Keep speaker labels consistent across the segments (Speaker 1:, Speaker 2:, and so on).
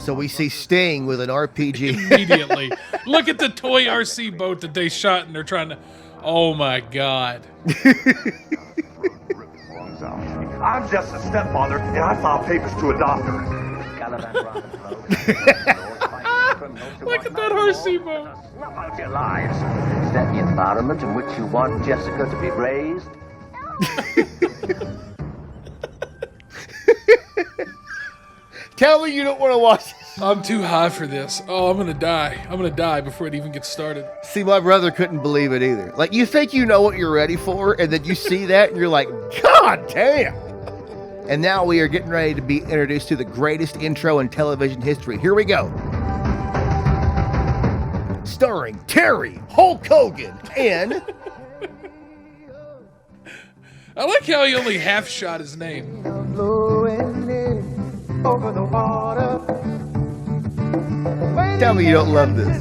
Speaker 1: So we see Sting with an RPG.
Speaker 2: Immediately. Look at the toy RC boat that they shot, and they're trying to... Oh, my God.
Speaker 3: I'm just a stepfather, and I filed papers to a doctor.
Speaker 2: Look at that RC boat.
Speaker 3: About your lives. Is that the environment in which you want Jessica to be raised?
Speaker 1: Tell me you don't want to watch this.
Speaker 2: I'm too high for this. Oh, I'm going to die. I'm going to die before it even gets started.
Speaker 1: See, my brother couldn't believe it either. Like, you think you know what you're ready for, and then you see that, and you're like, God damn! And now we are getting ready to be introduced to the greatest intro in television history. Here we go. Starring Terry, Hulk Hogan, and...
Speaker 2: I like how he only half shot his name.
Speaker 4: Over the water.
Speaker 1: Tell me you don't love this.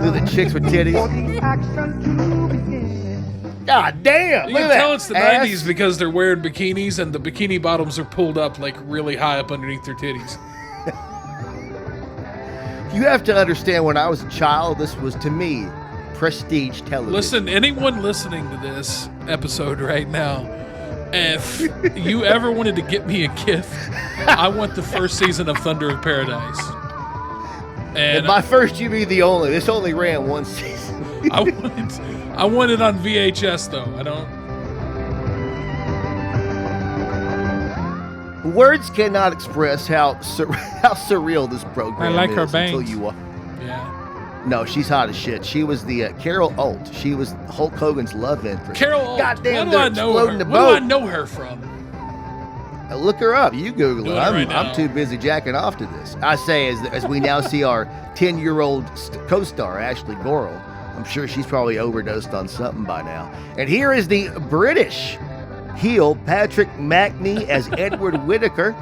Speaker 1: Look at the chicks with titties. God damn!
Speaker 2: You
Speaker 1: Look
Speaker 2: can
Speaker 1: at
Speaker 2: tell
Speaker 1: that
Speaker 2: it's the
Speaker 1: ass.
Speaker 2: 90s because they're wearing bikinis, and the bikini bottoms are pulled up like really high up underneath their titties.
Speaker 1: You have to understand, when I was a child, this was, to me, prestige television.
Speaker 2: Listen, anyone listening to this episode right now, if you ever wanted to get me a gift, I want the first season of Thunder of Paradise.
Speaker 1: And by first, you be the only. This only ran one season.
Speaker 2: I want it on VHS, though. I don't...
Speaker 1: Words cannot express how surreal this program is.
Speaker 2: I like her
Speaker 1: until
Speaker 2: bangs.
Speaker 1: you
Speaker 2: Yeah.
Speaker 1: No, she's hot as shit. She was the Carol Alt. She was Hulk Hogan's love interest.
Speaker 2: Carol Alt.
Speaker 1: Goddamn,
Speaker 2: What do I
Speaker 1: they're
Speaker 2: know
Speaker 1: exploding
Speaker 2: her?
Speaker 1: the
Speaker 2: What do I
Speaker 1: boat.
Speaker 2: know her from?
Speaker 1: Look her up. You Google
Speaker 2: Do
Speaker 1: it.
Speaker 2: it right now.
Speaker 1: I'm too busy jacking off to this. I say, as we now see our 10-year-old co-star, Ashley Gorel. I'm sure she's probably overdosed on something by now. And here is the British heel, Patrick Mackney, as Edward Whittaker.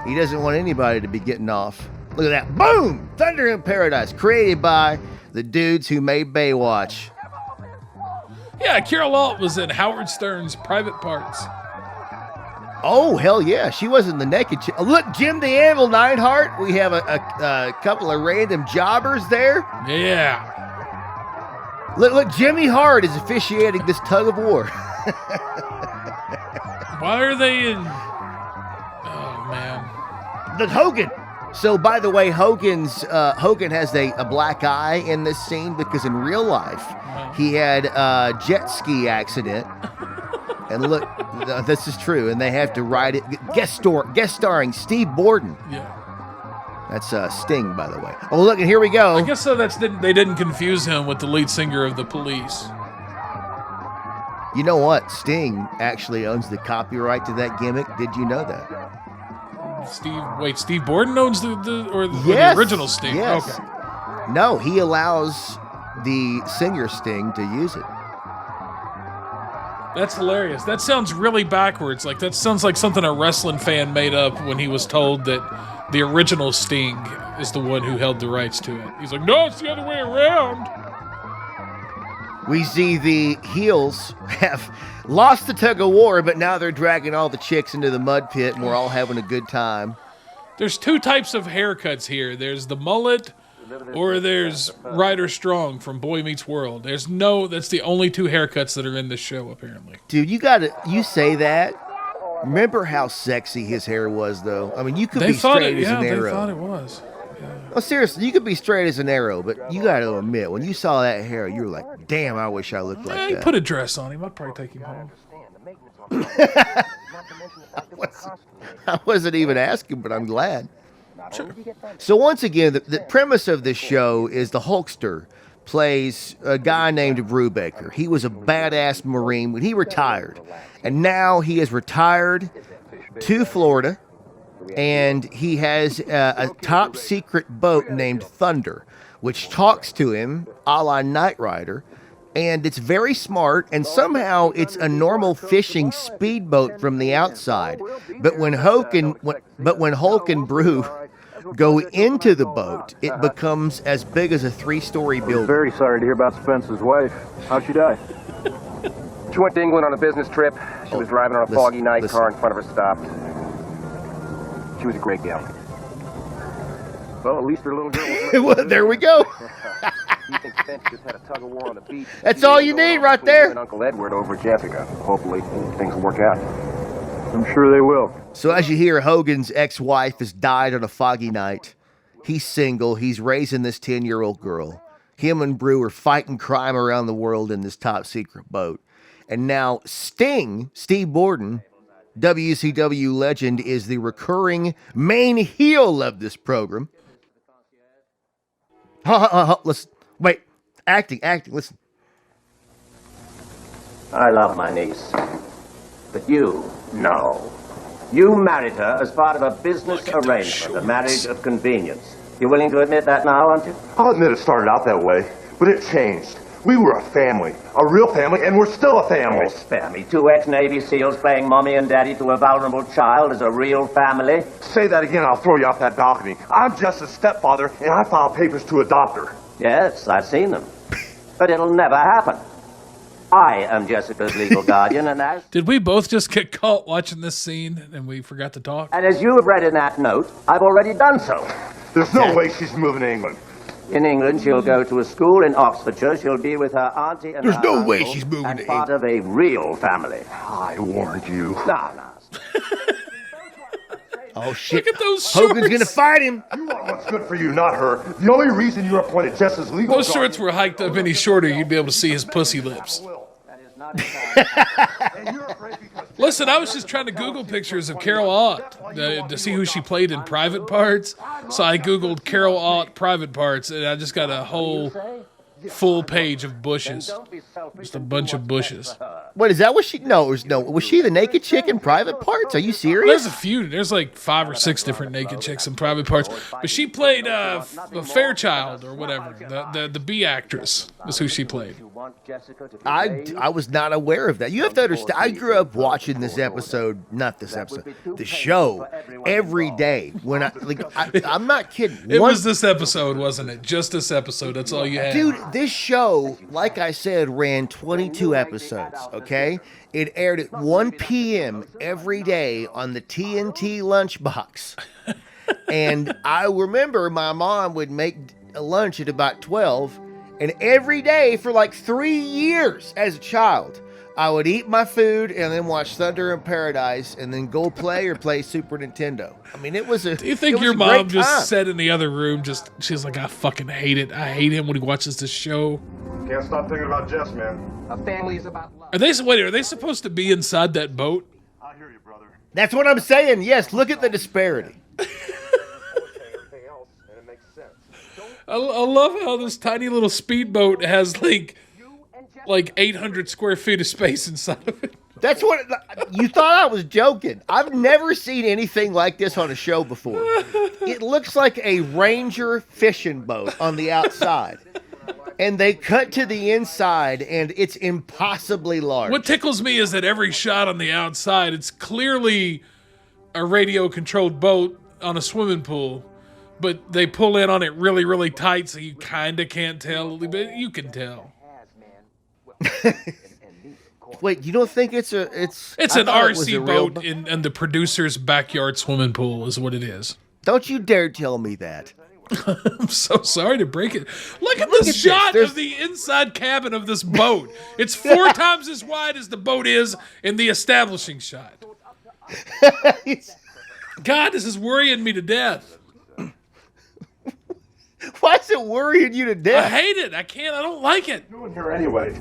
Speaker 1: He doesn't want anybody to be getting off. Look at that. Boom! Thunder in Paradise, created by the dudes who made Baywatch.
Speaker 2: Yeah, Carol Alt was in Howard Stern's Private Parts.
Speaker 1: Oh, hell yeah. She wasn't the naked chick. Oh, look, Jim the Anvil Neidhart. We have a couple of random jobbers there.
Speaker 2: Yeah.
Speaker 1: Look, Jimmy Hart is officiating this tug of war.
Speaker 2: Why are they in... Oh, man.
Speaker 1: Look, Hogan. So, by the way, Hogan has a black eye in this scene because in real life, he had a jet ski accident. And look, this is true. And they have to ride it. Guest starring Steve Borden.
Speaker 2: Yeah.
Speaker 1: That's Sting, by the way. Oh, look, and here we go.
Speaker 2: I guess so. They didn't confuse him with the lead singer of the Police.
Speaker 1: You know what? Sting actually owns the copyright to that gimmick. Did you know that?
Speaker 2: Steve Borden owns the
Speaker 1: Yes.
Speaker 2: original Sting?
Speaker 1: Yes.
Speaker 2: Okay.
Speaker 1: No, he allows the singer Sting to use it.
Speaker 2: That's hilarious. That sounds really backwards. Like, that sounds like something a wrestling fan made up when he was told that the original Sting is the one who held the rights to it. He's like, no, it's the other way around.
Speaker 1: We see the heels have lost the tug of war, but now they're dragging all the chicks into the mud pit, and we're all having a good time.
Speaker 2: There's two types of haircuts here. There's the mullet, or there's Ryder Strong from Boy Meets World. That's the only two haircuts that are in this show, apparently.
Speaker 1: Dude, you say that. Remember how sexy his hair was, though? I mean, you could be straight as an arrow.
Speaker 2: They thought it was.
Speaker 1: Well, seriously, you could be straight as an arrow, but you got to admit, when you saw that hair, you were like, damn, I wish I looked like
Speaker 2: He
Speaker 1: that.
Speaker 2: put a dress on him. I'd probably take him home.
Speaker 1: I wasn't even asking, but I'm glad. Sure. So once again, the premise of this show is the Hulkster plays a guy named Brubaker. He was a badass Marine when he retired, and now he is retired to Florida, and he has a top secret boat named Thunder, which talks to him a la Knight Rider, and it's very smart, and somehow it's a normal fishing speedboat from the outside. But when Hulk and Brew go into the boat, it becomes as big as a 3-story building.
Speaker 5: Very sorry to hear about Spencer's wife. How'd she die? She went to England on a business trip. She was driving on a foggy night. Car in front of her stopped. She was a great gal. Well, at least her little girl was
Speaker 1: Well, there we go.
Speaker 5: He thinks Finch just had a tug of war on the beach.
Speaker 1: That's all you need right
Speaker 5: Between him
Speaker 1: there.
Speaker 5: and Uncle Edward over Jessica. Hopefully, things will work out. I'm sure they will.
Speaker 1: So as you hear, Hogan's ex-wife has died on a foggy night. He's single. He's raising this 10-year-old girl. Him and Brew are fighting crime around the world in this top-secret boat. And now Sting, Steve Borden, WCW legend, is the recurring main heel of this program. Listen. Wait. Acting. Listen.
Speaker 3: I love my niece. But you, no. You married her as part of a business arrangement, a marriage of convenience. You're willing to admit that now, aren't you?
Speaker 4: I'll admit it started out that way, but it changed. We were a family, a real family, and we're still a family.
Speaker 3: Oh, spare me. Two ex-Navy SEALs playing mommy and daddy to a vulnerable child is a real family?
Speaker 4: Say that again, I'll throw you off that balcony. I'm Jess's stepfather, and I filed papers to adopt her.
Speaker 3: Yes, I've seen them. But it'll never happen. I am Jessica's legal guardian, and as...
Speaker 2: Did we both just get caught watching this scene and we forgot to talk?
Speaker 3: And as you have read in that note, I've already done so.
Speaker 4: There's no way she's moving to England.
Speaker 3: In England, she'll go to a school in Oxfordshire. She'll be with her auntie and
Speaker 1: There's
Speaker 3: her
Speaker 1: no way
Speaker 3: uncle
Speaker 1: she's moving
Speaker 3: and
Speaker 1: to
Speaker 3: part of a real family.
Speaker 4: I warned you.
Speaker 3: No.
Speaker 1: Oh, shit.
Speaker 2: Look at those shorts.
Speaker 1: Hogan's going to fight him.
Speaker 4: You want what's good for you, not her. The only reason you appointed Jess's legal
Speaker 2: Those shorts were hiked up any shorter, you'd be able to see his pussy lips. Listen, I was just trying to Google pictures of Carol Ott to see who she played in Private Parts. So I Googled Carol Ott Private Parts, and I just got a whole full page of bushes. Just a bunch of bushes.
Speaker 1: What, is that what she... No. Was she the naked chick in Private Parts? Are you serious?
Speaker 2: There's a few. There's like 5 or 6 different naked chicks in Private Parts. But she played Fairchild or whatever. The B actress is who she played.
Speaker 1: I was not aware of that. You have to understand, I grew up watching this episode, not this episode, the show, every day. When I'm not kidding.
Speaker 2: It was this episode, wasn't it? Just this episode. That's all you had.
Speaker 1: Dude, this show, like I said, ran 22 episodes, okay? It aired at 1 p.m. every day on the TNT lunchbox. And I remember my mom would make a lunch at about 12, and every day for like 3 years as a child, I would eat my food and then watch Thunder in Paradise and then go play Super Nintendo. I mean, it was a...
Speaker 2: Do you think your mom just sat in the other room, she's like, I fucking hate it. I hate him when he watches this show.
Speaker 4: Can't stop thinking about Jess, man.
Speaker 3: A family is about love.
Speaker 2: Are they supposed to be inside that boat?
Speaker 4: I hear you, brother.
Speaker 1: That's what I'm saying. Yes, look at the disparity.
Speaker 2: I love how this tiny little speedboat has like 800 square feet of space inside of it.
Speaker 1: That's what you thought I was joking. I've never seen anything like this on a show before. It looks like a Ranger fishing boat on the outside. And they cut to the inside and it's impossibly large.
Speaker 2: What tickles me is that every shot on the outside, it's clearly a radio controlled boat on a swimming pool. But they pull in on it really, really tight, so you kind of can't tell, but you can tell.
Speaker 1: Wait, you don't think it's an
Speaker 2: RC boat in the producer's backyard swimming pool is what it is.
Speaker 1: Don't you dare tell me that.
Speaker 2: I'm so sorry to break it. Look at this shot of the inside cabin of this boat. It's 4 times as wide as the boat is in the establishing shot. God, this is worrying me to death.
Speaker 1: Why is it worrying you to death?
Speaker 2: I hate it. I don't like it.
Speaker 4: Doing here anyway.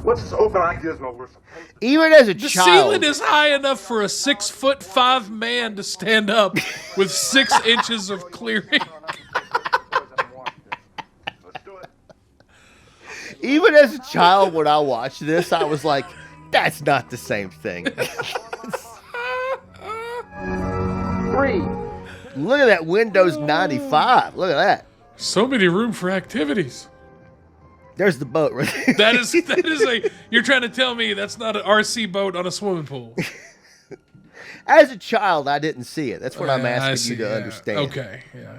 Speaker 4: What's this open eye gizmo we're supposed to...
Speaker 1: Even as a
Speaker 2: The
Speaker 1: child.
Speaker 2: ceiling is high enough for a 6'5" man to stand up with 6 inches of clearing.
Speaker 1: Even as a child, when I watched this, I was like, that's not the same thing.
Speaker 3: 3.
Speaker 1: Look at that Windows 95. Look at that.
Speaker 2: So many room for activities.
Speaker 1: There's the boat right there.
Speaker 2: That is you're trying to tell me that's not an RC boat on a swimming pool.
Speaker 1: As a child, I didn't see it. That's what I'm asking you to understand.
Speaker 2: Okay, yeah.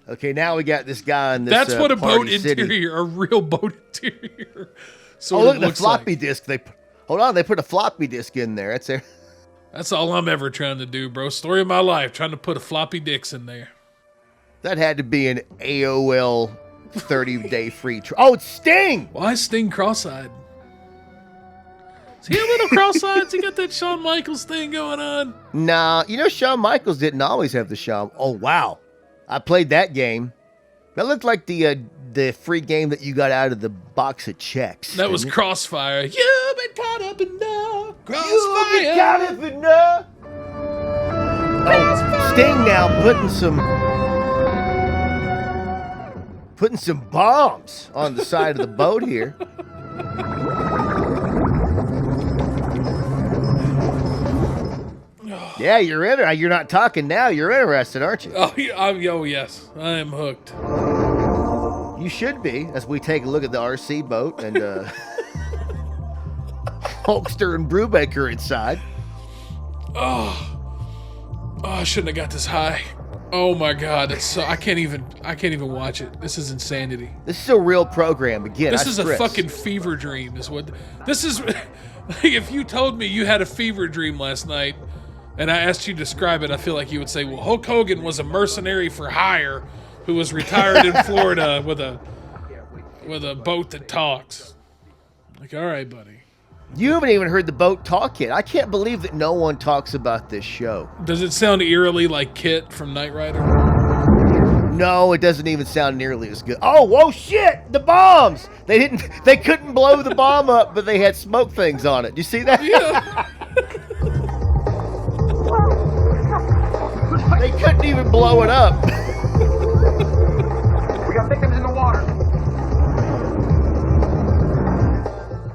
Speaker 1: Okay, now we got this guy in this
Speaker 2: That's what a boat
Speaker 1: City.
Speaker 2: interior, a real boat interior.
Speaker 1: Oh, look at the floppy disk. Hold on, they put a floppy disk in there. That's there.
Speaker 2: That's all I'm ever trying to do, bro. Story of my life, trying to put a floppy disks in there.
Speaker 1: That had to be an AOL 30-day free trial. Oh, it's Sting!
Speaker 2: Why is Sting cross-eyed? Is he a little cross-eyed? Has he got that Shawn Michaels thing going on?
Speaker 1: Nah, Shawn Michaels didn't always have the Shawn. Oh, wow. I played that game. That looked like the free game that you got out of the box of checks.
Speaker 2: That was Crossfire. You've been caught up in the crossfire.
Speaker 1: You've been caught up in the... Oh, Sting now putting some bombs on the side of the boat here. Yeah, you're not talking now. You're interested, aren't you?
Speaker 2: Oh, yes. I am hooked.
Speaker 1: You should be, as we take a look at the RC boat and Hulkster and Brubaker inside.
Speaker 2: Oh, I shouldn't have got this high. Oh my God, I can't even watch it. This is insanity.
Speaker 1: This is a real program. Again,
Speaker 2: this is a fucking fever dream. This is. If you told me you had a fever dream last night, and I asked you to describe it, I feel like you would say, "Well, Hulk Hogan was a mercenary for hire who was retired in Florida with a boat that talks." Like, all right, buddy.
Speaker 1: You haven't even heard the boat talk yet. I can't believe that no one talks about this show.
Speaker 2: Does it sound eerily like Kit from Knight Rider?
Speaker 1: No, it doesn't even sound nearly as good. Oh, whoa, shit! The bombs! They couldn't blow the bomb up, but they had smoke things on it. Do you see that?
Speaker 2: Yeah.
Speaker 1: They couldn't even blow it up.
Speaker 5: We got victims in the water.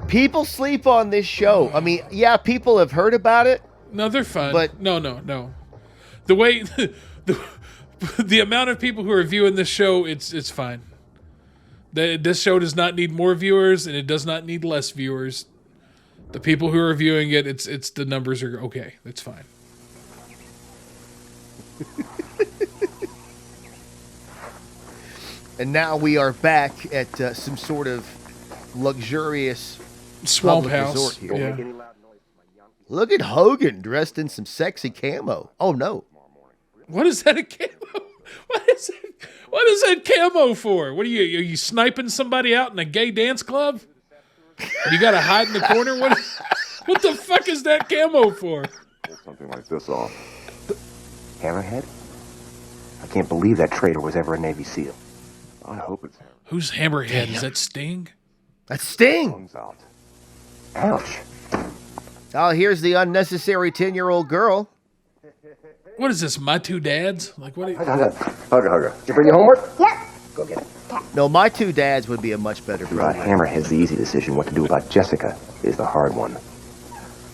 Speaker 1: People sleep on this show. I mean, yeah, people have heard about it.
Speaker 2: No, they're fine.
Speaker 1: But
Speaker 2: no. The way the amount of people who are viewing this show, it's fine. This show does not need more viewers, and it does not need less viewers. The people who are viewing it, it's the numbers are okay. It's fine.
Speaker 1: And now we are back at some sort of luxurious
Speaker 2: swamp
Speaker 1: public
Speaker 2: house.
Speaker 1: resort here.
Speaker 2: Yeah.
Speaker 1: Look at Hogan dressed in some sexy camo. Oh no!
Speaker 2: What is that a camo? What is that camo for? What are you sniping somebody out in a gay dance club? You got to hide in the corner. What the fuck is that camo for?
Speaker 4: Pull something like this off.
Speaker 5: Hammerhead? I can't believe that traitor was ever a Navy SEAL.
Speaker 4: I hope it's Hammerhead.
Speaker 2: Who's Hammerhead? Is that Sting?
Speaker 1: That's Sting.
Speaker 4: Tongue's out.
Speaker 5: Ouch.
Speaker 1: Oh, here's the unnecessary 10-year-old girl.
Speaker 2: What is this? My Two Dads? Like what?
Speaker 5: Hugger. Did you bring your homework? Yep. Go get it.
Speaker 1: No, My Two Dads would be a much better
Speaker 5: About
Speaker 1: program.
Speaker 5: Hammerhead's the easy decision. What to do about Jessica is the hard one.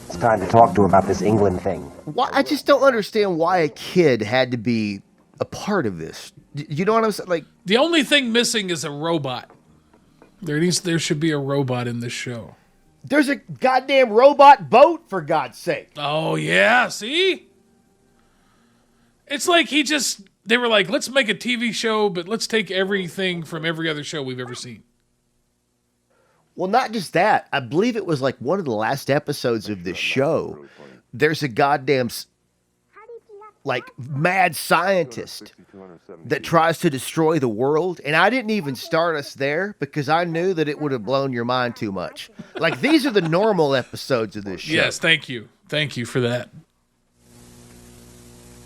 Speaker 5: It's time to talk to her about this England thing.
Speaker 1: Why? I just don't understand why a kid had to be a part of this. You know what I'm saying? Like,
Speaker 2: The only thing missing is a robot. There should be a robot in this show.
Speaker 1: there's a goddamn robot boat, for God's sake.
Speaker 2: Oh yeah, see? It's like they were like, let's make a TV show, but let's take everything from every other show we've ever seen.
Speaker 1: Well, not just that. I believe it was like one of the last episodes of this show. There's a goddamn like mad scientist that tries to destroy the world. And I didn't even start us there because I knew that it would have blown your mind too much. Like, these are the normal episodes of this show.
Speaker 2: Yes, thank you. Thank you for that.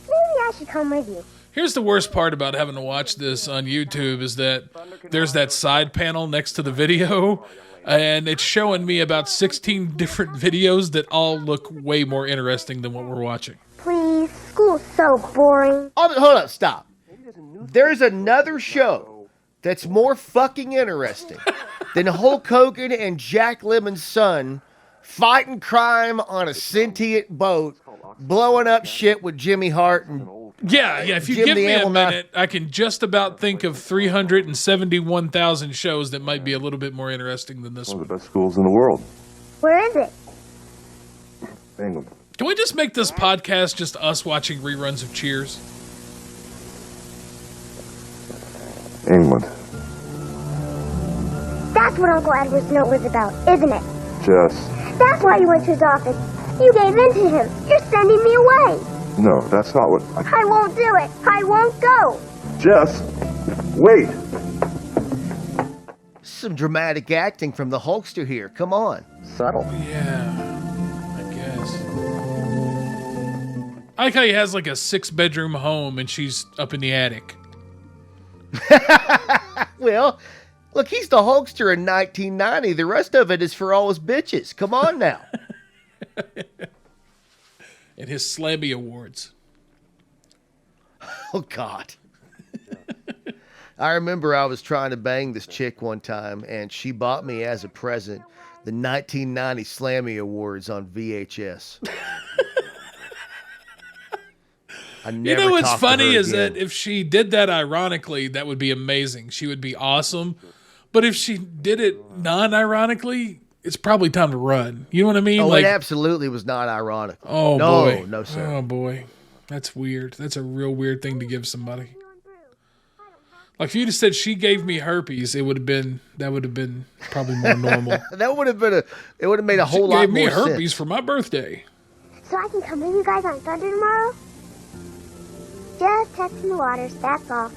Speaker 6: Maybe I should come with you.
Speaker 2: Here's the worst part about having to watch this on YouTube is that there's that side panel next to the video, and it's showing me about 16 different videos that all look way more interesting than what we're watching.
Speaker 6: Please, school's so boring.
Speaker 1: Oh, hold up, stop. There's another show that's more fucking interesting than Hulk Hogan and Jack Lemmon's son fighting crime on a sentient boat, blowing up shit with Jimmy Hart and
Speaker 2: Yeah, if you
Speaker 1: Jim
Speaker 2: give
Speaker 1: the
Speaker 2: me a
Speaker 1: Animal
Speaker 2: minute, I can just about think of 371,000 shows that might be a little bit more interesting than this
Speaker 4: One
Speaker 2: one.
Speaker 4: of the best schools in the world.
Speaker 6: Where is it?
Speaker 4: England.
Speaker 2: Can we just make this podcast just us watching reruns of Cheers?
Speaker 4: England.
Speaker 6: That's what Uncle Edward's note was about, isn't it?
Speaker 4: Jess.
Speaker 6: That's why you went to his office. You gave in to him. You're sending me away.
Speaker 4: No, that's not what
Speaker 6: I won't do it. I won't go.
Speaker 4: Just wait.
Speaker 1: Some dramatic acting from the Hulkster here. Come on.
Speaker 5: Subtle.
Speaker 2: Yeah, I guess. I like how he has like a 6-bedroom home and she's up in the attic.
Speaker 1: Well, look, he's the Hulkster in 1990. The rest of it is for all his bitches. Come on now.
Speaker 2: And his Slammy Awards.
Speaker 1: Oh, God. I remember I was trying to bang this chick one time, and she bought me as a present the 1990 Slammy Awards on VHS. I never
Speaker 2: You know what's
Speaker 1: talked to
Speaker 2: funny
Speaker 1: her
Speaker 2: is
Speaker 1: again.
Speaker 2: that if she did that ironically, that would be amazing. She would be awesome. But if she did it non-ironically, it's probably time to run. You know what I mean?
Speaker 1: Oh,
Speaker 2: like,
Speaker 1: it absolutely was not ironic.
Speaker 2: oh
Speaker 1: no,
Speaker 2: boy,
Speaker 1: no, sir.
Speaker 2: Oh boy, that's weird. That's a real weird thing to give somebody. Like if you just said she gave me herpes, that would have been probably more normal.
Speaker 1: That would have been it would have made a whole
Speaker 2: She
Speaker 1: lot
Speaker 2: gave me
Speaker 1: more
Speaker 2: herpes
Speaker 1: sense.
Speaker 2: for my birthday.
Speaker 6: So I can come with you guys on Thunder tomorrow? Just testing the waters, that's all.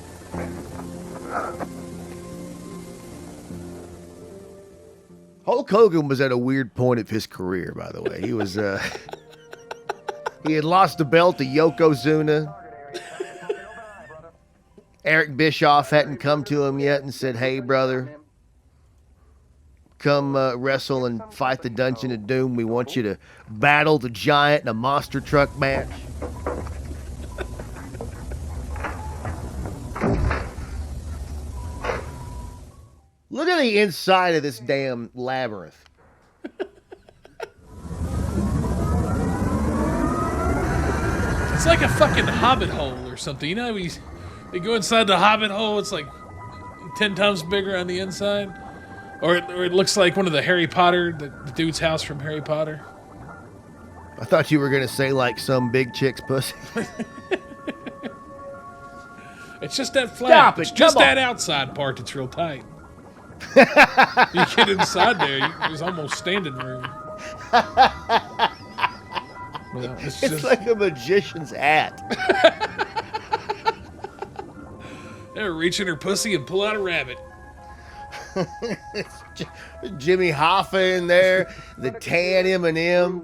Speaker 1: Hulk Hogan was at a weird point of his career, by the way. He was he had lost the belt to Yokozuna. Eric Bischoff hadn't come to him yet and said, "Hey, brother, come wrestle and fight the Dungeon of Doom. We want you to battle the Giant in a monster truck match." Look at the inside of this damn labyrinth.
Speaker 2: It's like a fucking hobbit hole or something. You know, they go inside the hobbit hole, it's like 10 times bigger on the inside. Or it looks like one of the Harry Potter, the dude's house from Harry Potter.
Speaker 1: I thought you were going to say like some big chick's pussy.
Speaker 2: It's just that flap.
Speaker 1: Stop it,
Speaker 2: It's just
Speaker 1: come on.
Speaker 2: that outside part that's real tight. You get inside there, there's almost standing room. Well,
Speaker 1: It's
Speaker 2: just,
Speaker 1: like a magician's hat.
Speaker 2: they're reaching her pussy and pull out a rabbit.
Speaker 1: Jimmy Hoffa in there, the tan M&M.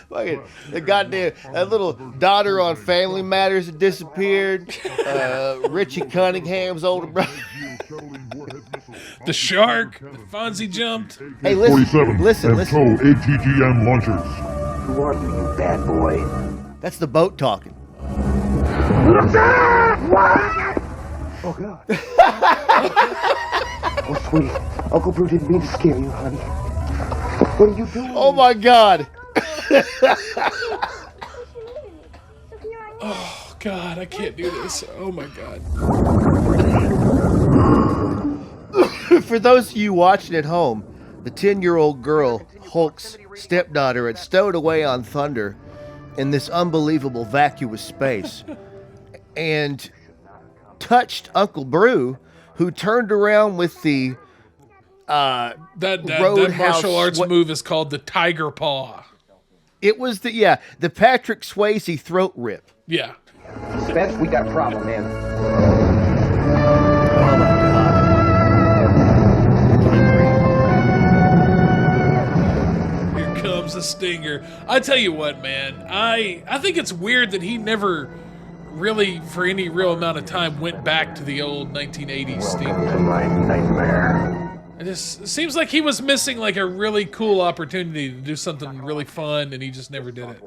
Speaker 1: Fucking the goddamn that little daughter on Family Matters that disappeared. Richie Cunningham's older brother.
Speaker 2: The shark, the Fonzie jumped.
Speaker 1: Hey, listen,
Speaker 7: 47
Speaker 1: listen,
Speaker 7: and
Speaker 1: listen.
Speaker 7: tow ATGM launchers.
Speaker 3: Who are you, you bad boy?
Speaker 1: That's the boat talking.
Speaker 3: Oh, God. Oh, sweetie. Uncle Brew didn't mean to scare you, honey. What are you doing?
Speaker 1: Oh my God.
Speaker 2: Oh, God, I can't do this. Oh, my God.
Speaker 1: For those of you watching at home, the 10-year-old girl, Hulk's stepdaughter, had stowed away on Thunder in this unbelievable vacuous space and touched Uncle Brew, who turned around with the
Speaker 2: That
Speaker 1: Roadhouse
Speaker 2: martial arts move is called the Tiger Paw.
Speaker 1: it was the Patrick Swayze throat rip.
Speaker 2: Yeah.
Speaker 5: Spence, we got a problem, man.
Speaker 1: Oh my God.
Speaker 2: Here comes the stinger. I tell you what, man. I think it's weird that he never really, for any real amount of time, went back to the old 1980s stinger.
Speaker 3: My nightmare.
Speaker 2: It seems like he was missing like a really cool opportunity to do something really fun, and he just never did it.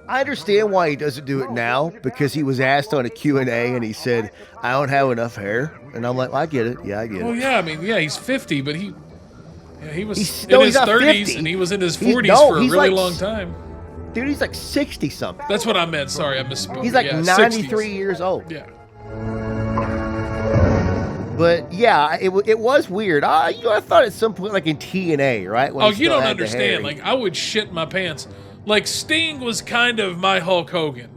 Speaker 1: I understand why he doesn't do it now, because he was asked on a Q&A and he said, "I don't have enough hair." And I'm like, well, I get it. Yeah, I get
Speaker 2: Well,
Speaker 1: it.
Speaker 2: yeah, I mean, yeah, he's 50, but he was
Speaker 1: He's
Speaker 2: in his
Speaker 1: not
Speaker 2: 30s
Speaker 1: 50.
Speaker 2: and he was in his
Speaker 1: He's-
Speaker 2: 40s
Speaker 1: no,
Speaker 2: for a
Speaker 1: he's
Speaker 2: really
Speaker 1: like
Speaker 2: long time.
Speaker 1: Dude, he's like 60-something.
Speaker 2: That's what I meant. Sorry, I misspoke.
Speaker 1: He's like
Speaker 2: Yeah,
Speaker 1: 93
Speaker 2: 60s.
Speaker 1: years old.
Speaker 2: Yeah.
Speaker 1: But yeah, it was weird. I thought at some point, like in TNA, right? When
Speaker 2: Oh,
Speaker 1: he
Speaker 2: you
Speaker 1: still
Speaker 2: don't
Speaker 1: had the hair,
Speaker 2: understand. Like, I would shit my pants. Like, Sting was kind of my Hulk Hogan.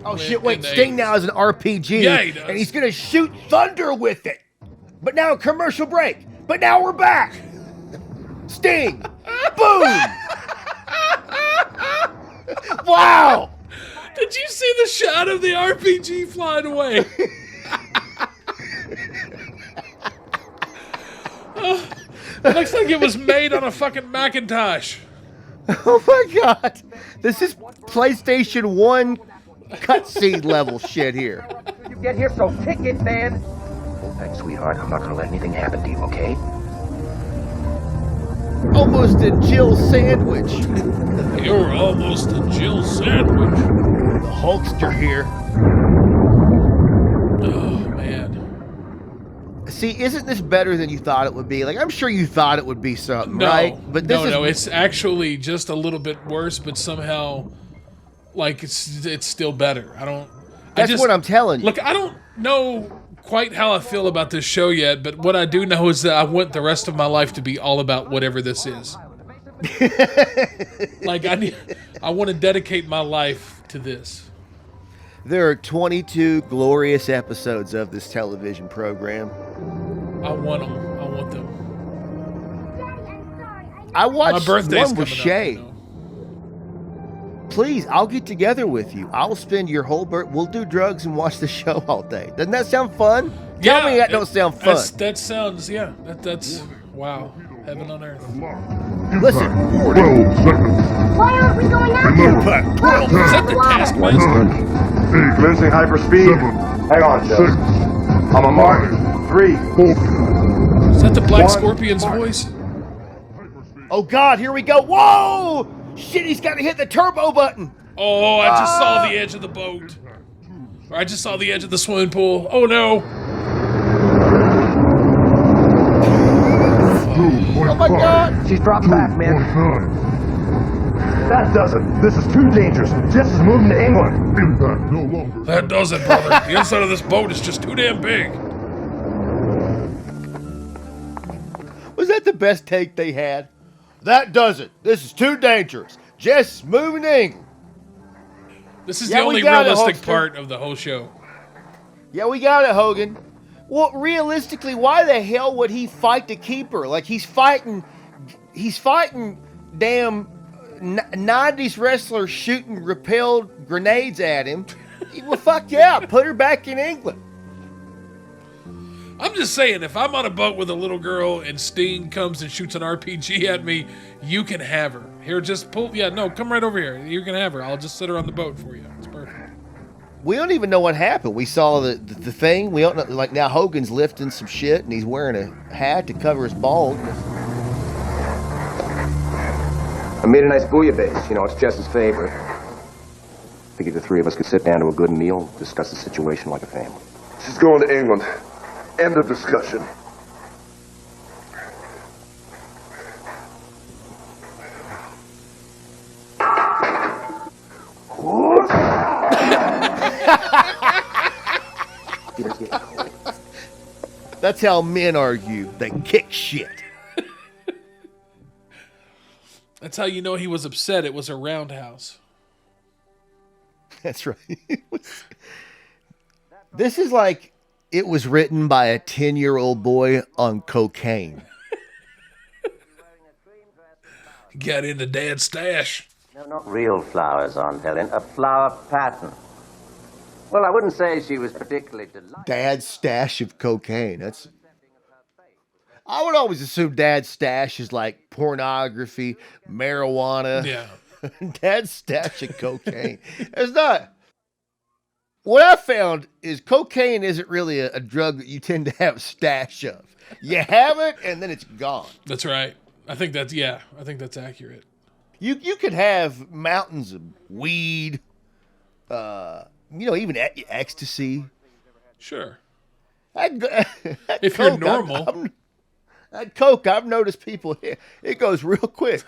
Speaker 1: oh
Speaker 2: in-
Speaker 1: shit!
Speaker 2: in
Speaker 1: Wait,
Speaker 2: the
Speaker 1: Sting
Speaker 2: 80s.
Speaker 1: now is an RPG,
Speaker 2: Yeah, he does.
Speaker 1: and he's gonna shoot thunder with it. But now a commercial break. But now we're back. Sting, boom! Wow!
Speaker 2: Did you see the shot of the RPG flying away? It looks like it was made on a fucking Macintosh.
Speaker 1: Oh my god. This is PlayStation 1 cutscene level shit here.
Speaker 3: You get here, so kick it, man. Thanks, sweetheart. I'm not gonna let anything happen to you, okay?
Speaker 1: Almost a Jill sandwich.
Speaker 2: You're almost a Jill sandwich.
Speaker 1: The Hulkster here.
Speaker 2: Oh, man.
Speaker 1: See, isn't this better than you thought it would be? Like, I'm sure you thought it would be something,
Speaker 2: No,
Speaker 1: right? But this
Speaker 2: no, it's actually just a little bit worse, but somehow, like, it's still better.
Speaker 1: That's what I'm telling you.
Speaker 2: Look, I don't know quite how I feel about this show yet, but what I do know is that I want the rest of my life to be all about whatever this is. Like, I want to dedicate my life to this.
Speaker 1: There are 22 glorious episodes of this television program.
Speaker 2: I want them. I want them.
Speaker 1: I watched
Speaker 2: My birthday's
Speaker 1: one with
Speaker 2: coming
Speaker 1: Shay.
Speaker 2: up, you know.
Speaker 1: Please, I'll get together with you. I'll spend your whole birthday. We'll do drugs and watch the show all day. Doesn't that sound fun? Tell me that don't sound fun.
Speaker 2: That sounds, yeah. That's wow. Heaven on earth.
Speaker 1: Listen.
Speaker 7: 12 seconds.
Speaker 6: Why aren't we going out there?
Speaker 2: Is that the Taskmaster?
Speaker 4: Commencing hyperspeed. Hang on, Joe. I'm a mark. 3.
Speaker 2: Is that the Black Scorpion's voice?
Speaker 1: Oh God, here we go. Whoa! Shit, he's got to hit the turbo button.
Speaker 2: Oh, I just saw the edge of the boat. Or I just saw the edge of the swimming pool. Oh no.
Speaker 1: Oh my God.
Speaker 3: She's dropping back, man.
Speaker 4: That does it. This is too dangerous. Jess is moving to England.
Speaker 7: Impact no longer.
Speaker 2: That does it, brother. The inside of this boat is just too damn big.
Speaker 1: Was that the best take they had? That does it. This is too dangerous. Jess is moving to England.
Speaker 2: This is
Speaker 1: Yeah,
Speaker 2: the
Speaker 1: we
Speaker 2: only
Speaker 1: got it,
Speaker 2: realistic
Speaker 1: Hulkster.
Speaker 2: part of the whole show.
Speaker 1: Yeah, we got it, Hogan. Well, realistically, why the hell would he fight to keep her? Like, he's fighting damn 90s wrestlers shooting repelled grenades at him. Well, fuck yeah, put her back in England.
Speaker 2: I'm just saying, if I'm on a boat with a little girl and Sting comes and shoots an RPG at me, you can have her. Here, just pull. Yeah, no, come right over here. You can have her. I'll just sit her on the boat for you. It's perfect.
Speaker 1: We don't even know what happened. We saw the thing. We don't know. Like, now Hogan's lifting some shit and he's wearing a hat to cover his baldness.
Speaker 5: I made a nice bouillabaisse. You know, it's Jess's favorite. Figured the three of us could sit down to a good meal, discuss the situation like a family.
Speaker 4: She's going to England. End of discussion.
Speaker 1: That's how men argue. They kick shit.
Speaker 2: That's how you know he was upset. It was a roundhouse.
Speaker 1: That's right. This is like it was written by a 10-year-old boy on cocaine.
Speaker 2: Got into Dad's stash.
Speaker 3: No, not real flowers, Aunt Helen. A flower pattern. Well, I wouldn't say she was particularly delighted.
Speaker 1: Dad's stash of cocaine. I would always assume Dad's stash is like pornography, marijuana.
Speaker 2: Yeah.
Speaker 1: Dad's stash of cocaine. It's not. What I found is cocaine isn't really a drug that you tend to have a stash of. You have it and then it's gone.
Speaker 2: That's right. I think that's accurate.
Speaker 1: You could have mountains of weed, even ecstasy.
Speaker 2: Sure.
Speaker 1: If
Speaker 2: you're normal.
Speaker 1: That coke, I've noticed people here. It goes real quick.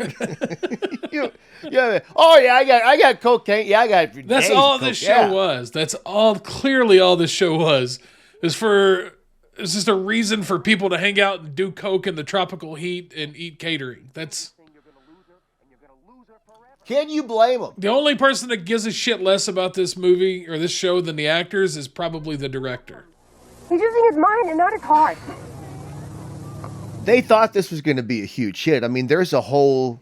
Speaker 1: Oh yeah, I got cocaine. Yeah, I got.
Speaker 2: That's
Speaker 1: days
Speaker 2: all
Speaker 1: of
Speaker 2: this
Speaker 1: coke.
Speaker 2: show
Speaker 1: Yeah.
Speaker 2: was. That's all. Clearly, all this show was is just a reason for people to hang out and do coke in the tropical heat and eat catering. That's.
Speaker 1: Can you blame them?
Speaker 2: The only person that gives a shit less about this movie or this show than the actors is probably the director.
Speaker 6: He's using his mind and not his heart.
Speaker 1: They thought this was going to be a huge hit. I mean, there's a whole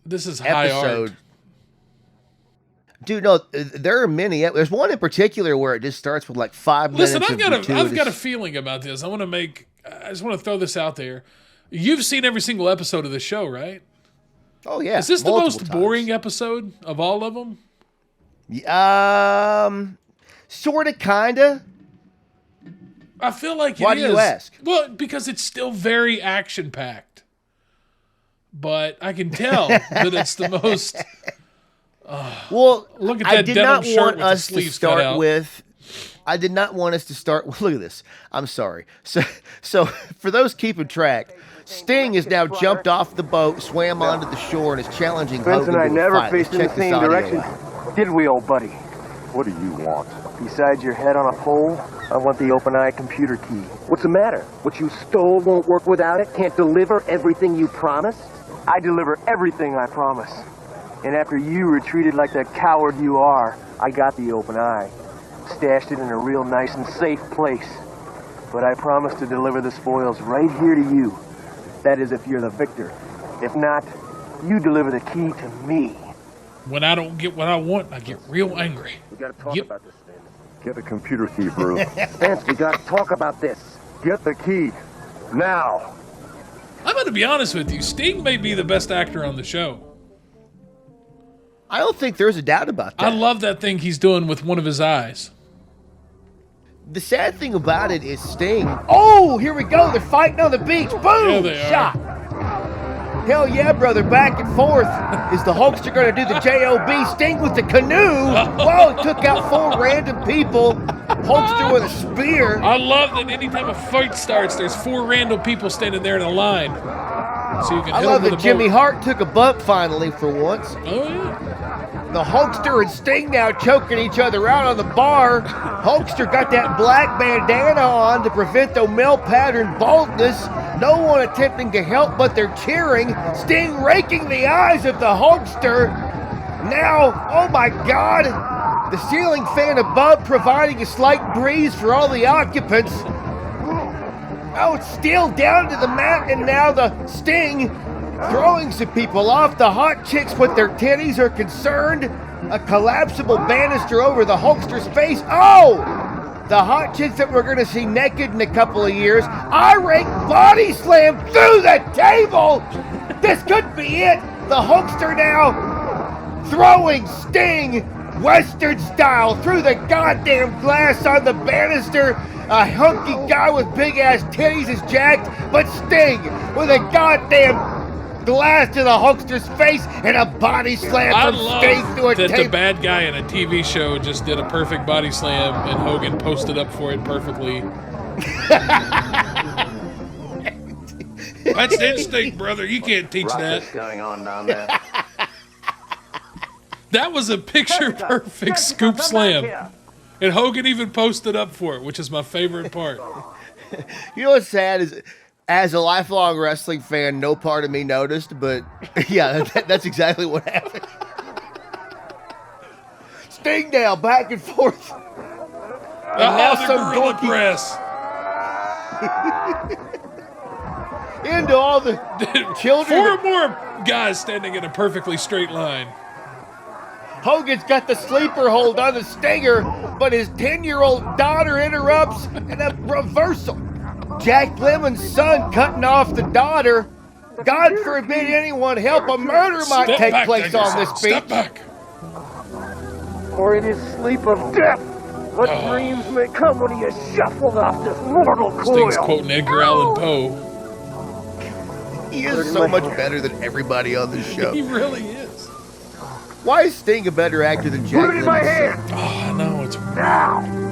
Speaker 2: This is high art.
Speaker 1: episode. Dude, no, there are many. There's one in particular where it just starts with like 5 minutes.
Speaker 2: Listen,
Speaker 1: of
Speaker 2: I've got a feeling about this. I just want to throw this out there. You've seen every single episode of the show, right?
Speaker 1: Oh yeah.
Speaker 2: Is this the most
Speaker 1: times.
Speaker 2: boring episode of all of them?
Speaker 1: Sorta, kinda.
Speaker 2: I feel like it is.
Speaker 1: Why do you ask?
Speaker 2: Well, because it's still very action packed, but I can tell that it's the most.
Speaker 1: Well,
Speaker 2: look at
Speaker 1: I
Speaker 2: that
Speaker 1: did
Speaker 2: denim
Speaker 1: not
Speaker 2: shirt
Speaker 1: want
Speaker 2: with the
Speaker 1: us to
Speaker 2: sleeves cut
Speaker 1: start
Speaker 2: out.
Speaker 1: with. I did not want us to start. Look at this. I'm sorry. So for those keeping track, Sting has now jumped off the boat, swam onto the shore, and is challenging
Speaker 5: Vince
Speaker 1: Hogan
Speaker 5: and I
Speaker 1: to a
Speaker 5: never
Speaker 1: fight. Let's
Speaker 5: faced in the
Speaker 1: check this
Speaker 5: same
Speaker 1: audio
Speaker 5: direction,
Speaker 1: out.
Speaker 5: did we, old buddy?
Speaker 4: What do you want?
Speaker 5: Besides your head on a pole, I want the open-eye computer key. What's the matter? What you stole won't work without it? Can't deliver everything you promised? I deliver everything I promise. And after you retreated like the coward you are, I got the open eye. Stashed it in a real nice and safe place. But I promise to deliver the spoils right here to you. That is if you're the victor. If not, you deliver the key to me.
Speaker 2: When I don't get what I want, I get real angry.
Speaker 5: We gotta talk
Speaker 2: Yep.
Speaker 5: about this, Vince.
Speaker 4: Get the computer key, Bruce.
Speaker 5: Vince, we gotta talk about this.
Speaker 4: Get the key. Now.
Speaker 2: I'm going to be honest with you. Sting may be the best actor on the show.
Speaker 1: I don't think there's a doubt about that.
Speaker 2: I love that thing he's doing with one of his eyes.
Speaker 1: The sad thing about it is Sting. Oh, here we go. They're fighting on the beach. Boom!
Speaker 2: Yeah, they are.
Speaker 1: Shot. Hell yeah, brother. Back and forth. Is the Hulkster going to do the J.O.B. Sting with the canoe? Whoa, he took out 4 random people. Hulkster with a spear.
Speaker 2: I love that anytime a fight starts, there's 4 random people standing there in a line. So you can
Speaker 1: I
Speaker 2: hit
Speaker 1: love
Speaker 2: them with
Speaker 1: that
Speaker 2: a
Speaker 1: Jimmy
Speaker 2: boat.
Speaker 1: Hart took a bump finally for once.
Speaker 2: Oh, yeah.
Speaker 1: The Hulkster and Sting now choking each other out on the bar. Hulkster got that black bandana on to prevent the male pattern baldness. No one attempting to help, but they're cheering. Sting raking the eyes of the Hulkster. Now, oh my God, the ceiling fan above providing a slight breeze for all the occupants. Oh, it's still down to the mat, and now the Sting throwing some people off. The hot chicks with their titties are concerned. A collapsible banister over the Hulkster's face. Oh! The hot chicks that we're going to see naked in a couple of years. Irate body slam through the table! This could be it! The Hulkster now throwing Sting Western style through the goddamn glass on the banister. A hunky guy with big ass titties is jacked, but Sting with a goddamn glass to the Hulkster's face and a body slam
Speaker 2: I
Speaker 1: from Sting
Speaker 2: love
Speaker 1: through a
Speaker 2: that the
Speaker 1: table.
Speaker 2: bad guy in a TV show just did a perfect body slam and Hogan posted up for it perfectly. That's instinct, brother. You can't teach that.
Speaker 3: What's going on down there?
Speaker 2: That was a picture-perfect scoop slam. And Hogan even posted up for it, which is my favorite part.
Speaker 1: You know what's sad is, as a lifelong wrestling fan, no part of me noticed, but yeah, that's exactly what happened. Sting now, back and forth. And now
Speaker 2: the
Speaker 1: some
Speaker 2: gorilla
Speaker 1: dorky
Speaker 2: press.
Speaker 1: into all the children.
Speaker 2: 4 more guys standing in a perfectly straight line.
Speaker 1: Hogan's got the sleeper hold on the Stinger, but his 10-year-old daughter interrupts in a reversal. Jack Lemon's son cutting off the daughter. God forbid anyone help. A murder might
Speaker 2: Step
Speaker 1: take
Speaker 2: back,
Speaker 1: place on
Speaker 2: Dickerson.
Speaker 1: this
Speaker 2: Step
Speaker 1: beach.
Speaker 2: back.
Speaker 5: Or in his sleep of death, what dreams may come when he is shuffled off this mortal
Speaker 2: Sting's
Speaker 5: coil.
Speaker 2: quoting Edgar Allan Poe.
Speaker 1: He is so much better than everybody on this show.
Speaker 2: He really is.
Speaker 1: Why is Sting a better actor than Jack
Speaker 5: Put it in my
Speaker 1: Lemon's
Speaker 5: hand,
Speaker 1: son?
Speaker 2: Oh, I know. It's
Speaker 5: now!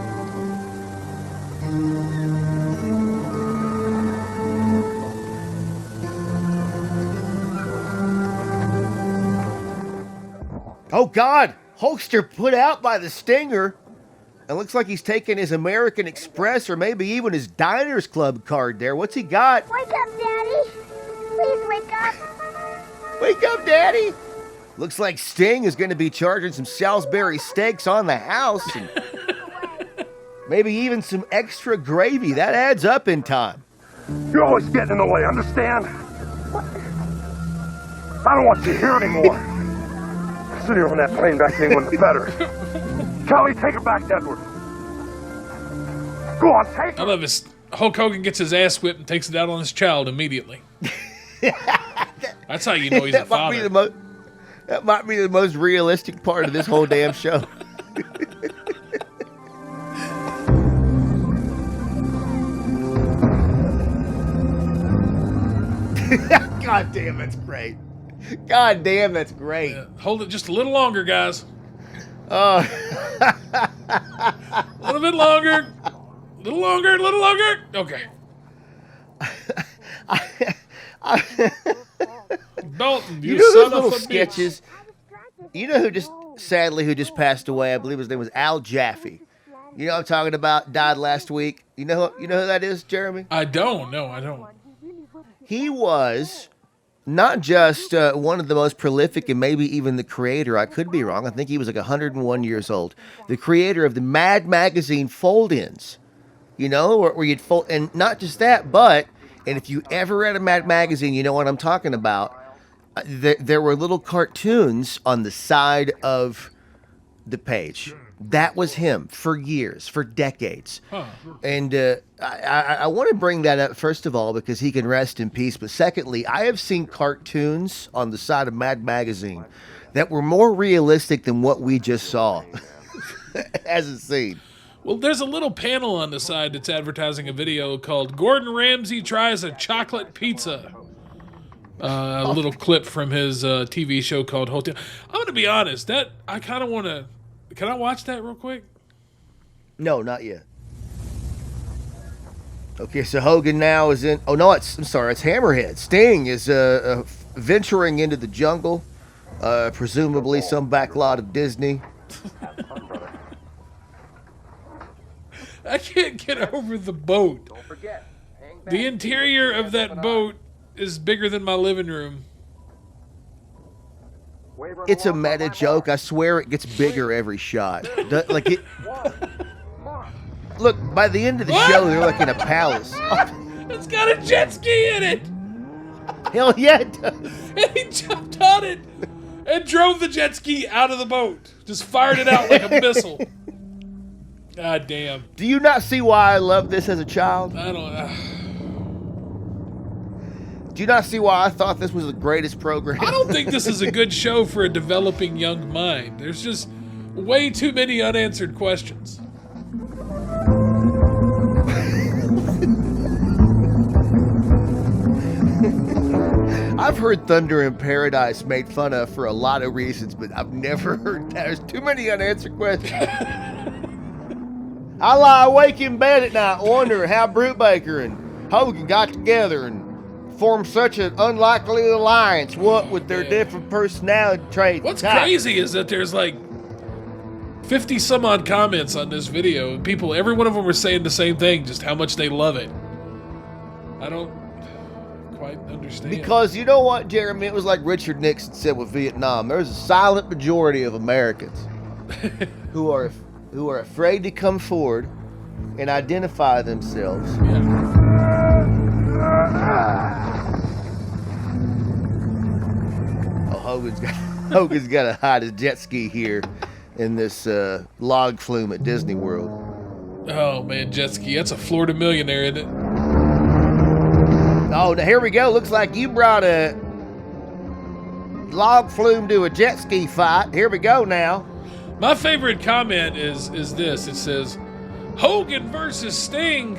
Speaker 1: Oh, God. Hulkster put out by the Stinger. It looks like he's taking his American Express or maybe even his Diners Club card there. What's he got?
Speaker 6: Wake up, Daddy. Please wake up.
Speaker 1: Wake up, Daddy. Looks like Sting is going to be charging some Salisbury steaks on the house. And maybe even some extra gravy. That adds up in time.
Speaker 4: You're always getting in the way, understand? I don't want you here anymore. sitting on that plane back then wasn't better. Kelly, take her back, Edward. Go on, take her.
Speaker 2: I love this. Hulk Hogan gets his ass whipped and takes it out on his child immediately. That's how you know he's a father.
Speaker 1: That might be the most realistic part of this whole damn show. God damn, that's great. God damn, that's great.
Speaker 2: Yeah, hold it just a little longer, guys.
Speaker 1: Oh.
Speaker 2: A little bit longer. A little longer, a little longer. Okay. Dalton, you
Speaker 1: know
Speaker 2: son
Speaker 1: those little
Speaker 2: of a
Speaker 1: sketches? You know who just passed away? I believe his name was Al Jaffe. You know what I'm talking about? Died last week. You know who that is, Jeremy?
Speaker 2: I don't. No, I don't.
Speaker 1: He was not just one of the most prolific and maybe even the creator. I could be wrong. I think he was like 101 years old. The creator of the Mad Magazine fold-ins. You know, where you'd fold, and not just that, but, and if you ever read a Mad Magazine, you know what I'm talking about. There were little cartoons on the side of the page. That was him for years, for decades. Huh. And I want to bring that up, first of all, because he can rest in peace. But secondly, I have seen cartoons on the side of Mad Magazine that were more realistic than what we just saw as a scene.
Speaker 2: Well, there's a little panel on the side that's advertising a video called Gordon Ramsay Tries a Chocolate Pizza. A little clip from his TV show called Hotel. I'm going to be honest, that I kind of want to... Can I watch that real quick?
Speaker 1: No, not yet. Okay, so Hogan now is in... Oh, no, it's Hammerhead. Sting is venturing into the jungle, presumably some backlot of Disney.
Speaker 2: I can't get over the boat. Don't forget, the interior of that boat is bigger than my living room.
Speaker 1: It's a meta joke. I swear it gets bigger every shot. Like it. Look, by the end of the show, they're like in a palace.
Speaker 2: It's got a jet ski in it.
Speaker 1: Hell yeah, it does.
Speaker 2: And he jumped on it and drove the jet ski out of the boat. Just fired it out like a missile. God damn.
Speaker 1: Do you not see why I loved this as a child?
Speaker 2: I don't know.
Speaker 1: Do you not see why I thought this was the greatest program?
Speaker 2: I don't think this is a good show for a developing young mind. There's just way too many unanswered questions.
Speaker 1: I've heard Thunder in Paradise made fun of for a lot of reasons, but I've never heard that. There's too many unanswered questions. I lie awake in bed at night wondering how Brubaker and Hogan got together and formed such an unlikely alliance, what with their different personality traits.
Speaker 2: What's crazy is that there's like 50 some odd comments on this video. People, every one of them were saying the same thing, just how much they love it. I don't quite understand.
Speaker 1: Because you know what, Jeremy? It was like Richard Nixon said with Vietnam. There's a silent majority of Americans who are afraid to come forward and identify themselves.
Speaker 2: Yeah.
Speaker 1: Oh, Hogan's got to hide his jet ski here in this log flume at Disney World.
Speaker 2: Oh man, jet ski. That's a Florida millionaire, isn't it?
Speaker 1: Oh, now here we go. Looks like you brought a log flume to a jet ski fight. Here we go now.
Speaker 2: My favorite comment is this. It says, Hogan versus Sting.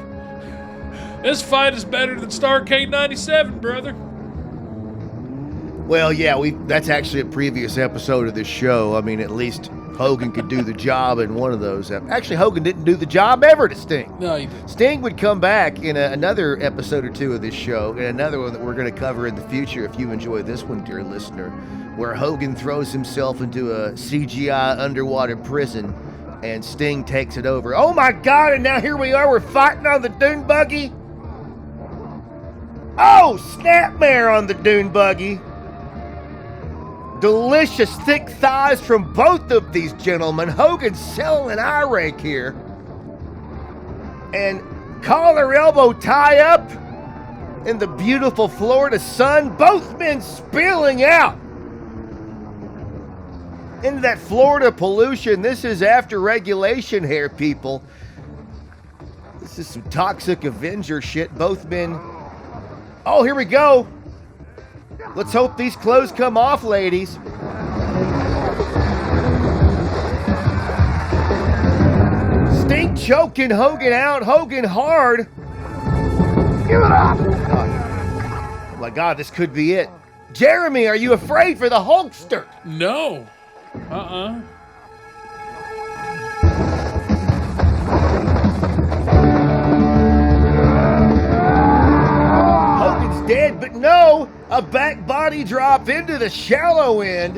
Speaker 2: This fight is better than Starrcade 97, brother.
Speaker 1: Well, yeah, that's actually a previous episode of this show. I mean, at least Hogan could do the job in one of those. Actually, Hogan didn't do the job ever to Sting.
Speaker 2: No, he didn't. Sting
Speaker 1: would come back in another episode or two of this show, and another one that we're going to cover in the future if you enjoy this one, dear listener, where Hogan throws himself into a CGI underwater prison and Sting takes it over. Oh my God, and now here we are, we're fighting on the dune buggy. Oh, snapmare on the dune buggy. Delicious thick thighs from both of these gentlemen. Hogan's selling an eye rake here. And collar elbow tie up in the beautiful Florida sun. Both men spilling out. into that Florida pollution. This is after regulation here, people. This is some toxic Avenger shit. Both men. Oh, here we go. Let's hope these clothes come off, ladies. Sting choking Hogan out. Hogan hard.
Speaker 4: Give it up!
Speaker 1: Oh my God, this could be it. Jeremy, are you afraid for the Hulkster?
Speaker 2: No.
Speaker 1: Hogan's dead, but no! A back body drop into the shallow end.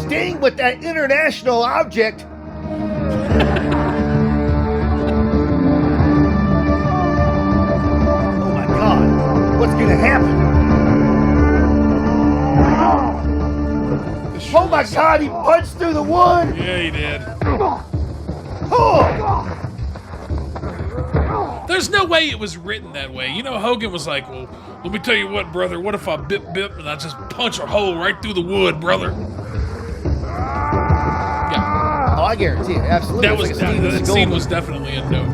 Speaker 1: Sting with that international object. What's gonna happen? Oh my God, he punched through the wood!
Speaker 2: Yeah, he did.
Speaker 1: Oh.
Speaker 2: There's no way it was written that way. You know, Hogan was like, well, let me tell you what, brother. What if I bip and I just punch a hole right through the wood, brother? Yeah.
Speaker 1: Oh, I guarantee it. Absolutely.
Speaker 2: That scene was definitely a note.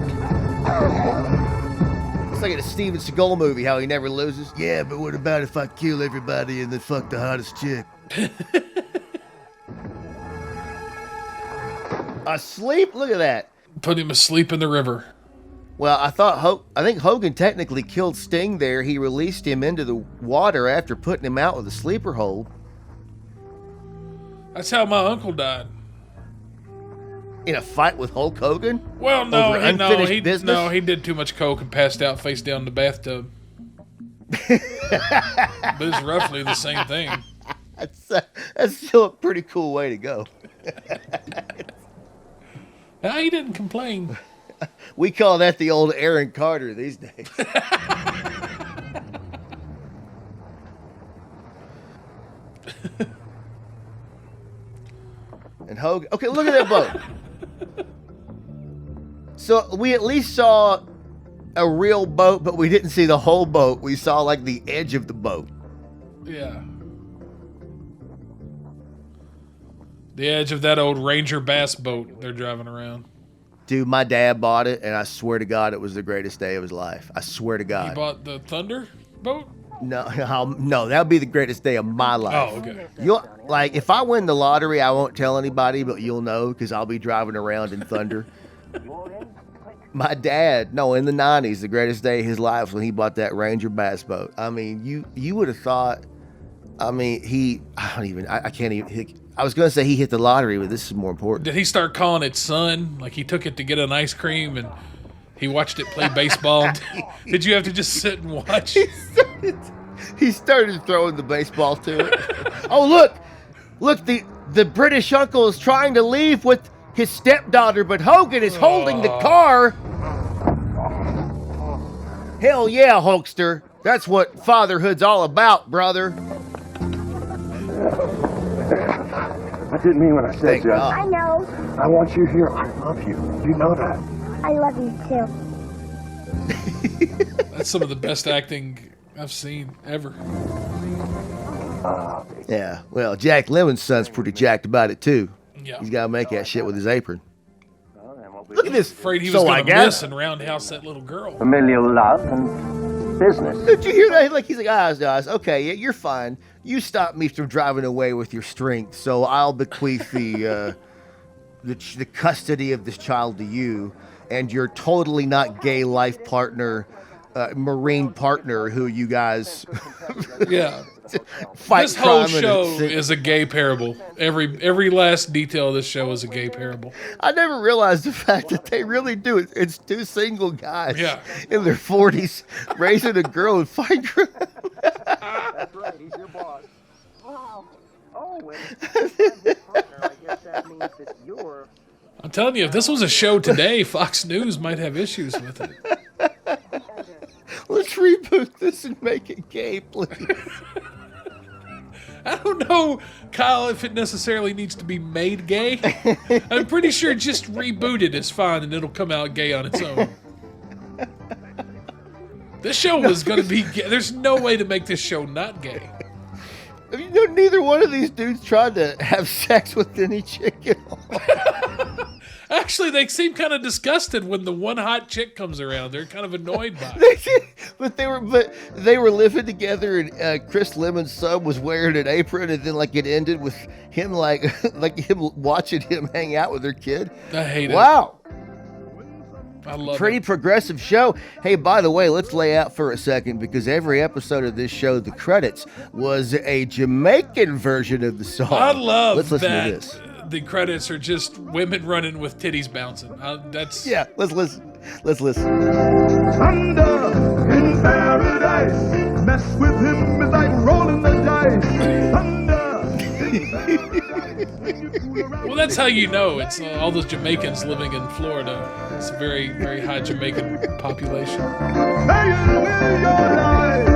Speaker 1: It's like in a Steven Seagal movie, how he never loses. Yeah, but what about if I kill everybody and then fuck the hottest chick? Asleep? Look at that.
Speaker 2: Put him asleep in the river.
Speaker 1: Well, I think Hogan technically killed Sting there. He released him into the water after putting him out with a sleeper hold.
Speaker 2: That's how my uncle died.
Speaker 1: In a fight with Hulk Hogan?
Speaker 2: Well, no, he did too much coke and passed out face down in the bathtub. But it's roughly the same thing.
Speaker 1: That's still a pretty cool way to go.
Speaker 2: No, he didn't complain.
Speaker 1: We call that the old Aaron Carter these days. And Hogan. Okay, look at that boat. So we at least saw a real boat, but we didn't see the whole boat. We saw like the edge of the boat.
Speaker 2: Yeah. The edge of that old Ranger bass boat they're driving around.
Speaker 1: Dude, my dad bought it, and I swear to God, it was the greatest day of his life. I swear to God.
Speaker 2: You bought the Thunder boat?
Speaker 1: No, that would be the greatest day of my life.
Speaker 2: Oh, okay.
Speaker 1: Like, if I win the lottery, I won't tell anybody, but you'll know because I'll be driving around in Thunder. My dad, in the 90s, the greatest day of his life was when he bought that Ranger bass boat. I mean, you would have thought, I was going to say he hit the lottery, but this is more important.
Speaker 2: Did he start calling it son? Like he took it to get an ice cream and he watched it play baseball? Did you have to just sit and watch?
Speaker 1: He started throwing the baseball to it. Oh, look, the British uncle is trying to leave with his stepdaughter, but Hogan is holding the car. Hell yeah, Hulkster. That's what fatherhood's all about, brother.
Speaker 4: I didn't mean what I said,
Speaker 1: Thank
Speaker 4: Jeff.
Speaker 1: God.
Speaker 6: I know.
Speaker 4: I want you here. I love you. You know that.
Speaker 6: I love you too.
Speaker 2: That's some of the best acting I've seen ever.
Speaker 1: Yeah, well, Jack Lemon's son's pretty jacked about it, too.
Speaker 2: Yeah.
Speaker 1: He's got to make that shit with his apron. Look at this.
Speaker 2: Afraid he was going to miss and roundhouse that little girl.
Speaker 3: Familial love and business.
Speaker 1: Did you hear that? He's like, guys, okay, yeah, you're fine. You stopped me from driving away with your strength, so I'll bequeath the custody of this child to you and your totally not gay life partner, Marine partner, who you guys
Speaker 2: Yeah.
Speaker 1: fight.
Speaker 2: This whole
Speaker 1: crime
Speaker 2: show
Speaker 1: and
Speaker 2: is a gay parable. Every last detail of this show is a gay parable.
Speaker 1: I never realized the fact that they really do it. It's two single guys in their 40s raising a girl and fighting crime.
Speaker 5: That's right, he's your boss. Wow. Oh, and his partner, I guess that means that you're...
Speaker 2: I'm telling you, if this was a show today, Fox News might have issues with it.
Speaker 1: Let's reboot this and make it gay, please.
Speaker 2: I don't know, Kyle, if it necessarily needs to be made gay. I'm pretty sure just reboot it is fine and it'll come out gay on its own. This show was going to be gay. There's no way to make this show not gay.
Speaker 1: You know, neither one of these dudes tried to have sex with any chick at all.
Speaker 2: Actually, they seem kind of disgusted when the one hot chick comes around. They're kind of annoyed by it.
Speaker 1: but they were living together, and Chris Lemon's son was wearing an apron, and then like it ended with him like him watching him hang out with their kid.
Speaker 2: I hate it.
Speaker 1: Wow.
Speaker 2: I love
Speaker 1: Pretty
Speaker 2: it.
Speaker 1: progressive show. Hey, by the way, let's lay out for a second, because every episode of this show, the credits was a Jamaican version of the song.
Speaker 2: I love
Speaker 1: Let's listen
Speaker 2: that
Speaker 1: to this.
Speaker 2: the credits are just women running with titties bouncing. That's
Speaker 1: Yeah, let's listen. Let's listen.
Speaker 4: Thunder in paradise. Mess with him is like rolling the dice. Thunder in paradise.
Speaker 2: well, that's how you know it's all those Jamaicans living in Florida. It's a very, very high Jamaican population.
Speaker 4: Say it with your life.